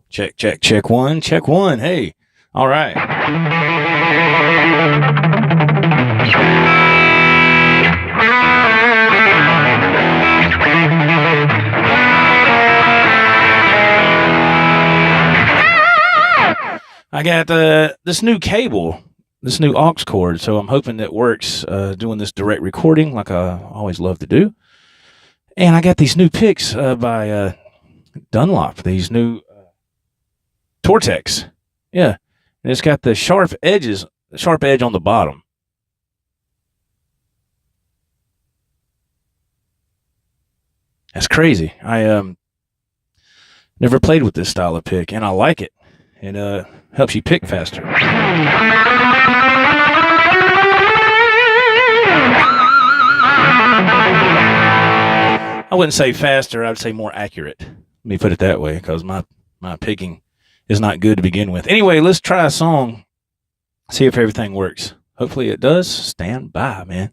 Check, check, check one, check one. Hey, all right. I got this new cable, this new aux cord, so I'm hoping it works doing this direct recording like I always love to do. And I got these new picks by Dunlop, these new Tortex. Yeah. And it's got the sharp edge on the bottom. That's crazy. I never played with this style of pick, and I like it. It helps you pick faster. I wouldn't say faster. I would say more accurate. Let me put it that way, because my picking is not good to begin with. Anyway, let's try a song. See if everything works. Hopefully it does. Stand by, man.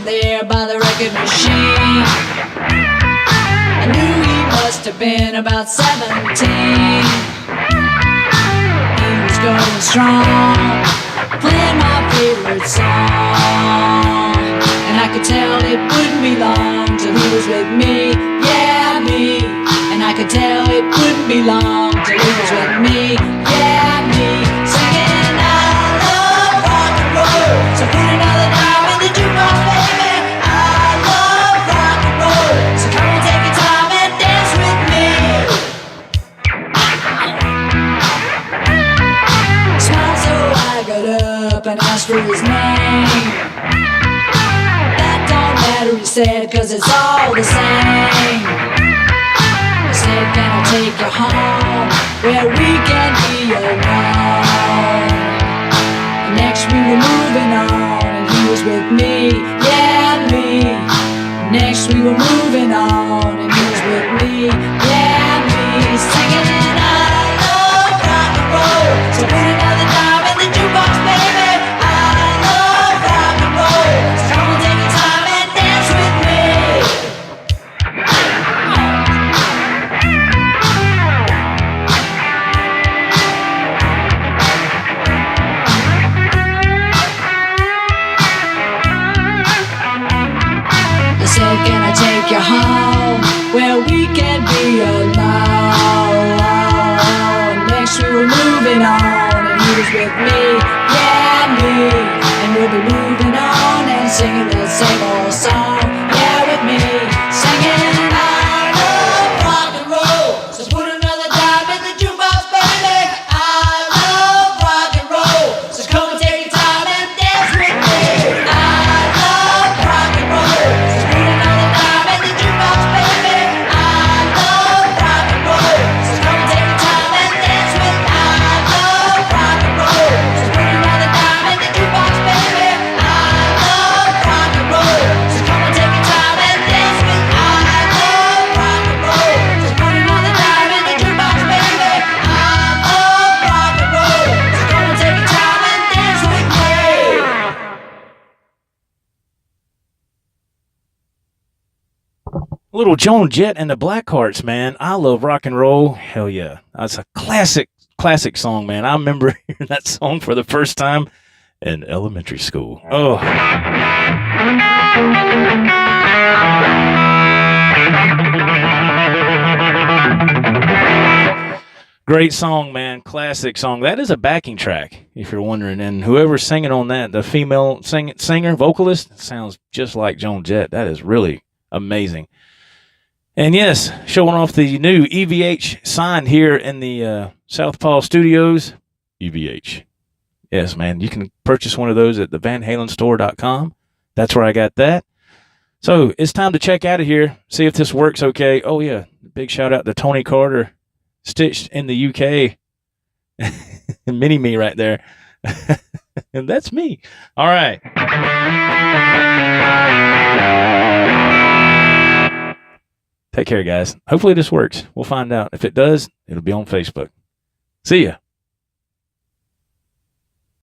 There by the record machine, I knew he must have been about 17. He was going strong, playing my favorite song, and I could tell it wouldn't be long till he was with me, yeah, me. And I could tell it wouldn't be long till he was with me, yeah, me. Singing I love rock and roll, so put another dime in the jukebox, baby. And asked for his name. That don't matter, he said, cause it's all the same. I said, can I take you home where we can be alone? And next we were moving on, and he was with me, yeah, me. Next we were moving on, and he was with me, yeah, me. Singing I love rock and roll, so put another dime in the jukebox, baby. Can I take you home where we can be alone? Next we were moving on, and he was with me, yeah, me. And we'll be moving on and singing that same old song, yeah, with me. Singing I love rock and roll, so put another dime in the jukebox, baby. I love rock and roll, so come and take your time and dance with me. I love rock and roll, so put another dime in the jukebox, baby. I love rock and roll, so come and take your time and dance with me. I love rock and roll, so put another dime in the jukebox, baby. I love rock and roll, so come and take your time and dance with me. I love rock and roll, so put another dime in the jukebox, baby. I love rock and roll, so come and take your time and dance with me. Little Joan Jett and the Blackhearts, man. I love rock and roll. Hell yeah. That's a classic song, man. I remember hearing that song for the first time in elementary school. Oh. Great song, man. Classic song. That is a backing track, if you're wondering. And whoever's singing on that, the female singer, vocalist, sounds just like Joan Jett. That is really amazing. And yes, showing off the new EVH sign here in the Southpaw Studios. EVH. Yes, man. You can purchase one of those at the VanHalenStore.com. That's where I got that. So it's time to check out of here, see if this works okay. Oh, yeah. Big shout out to Tony Carter stitched in the UK. Mini me right there. And that's me. All right. Take care, guys. Hopefully this works. We'll find out. If it does, it'll be on Facebook. See ya.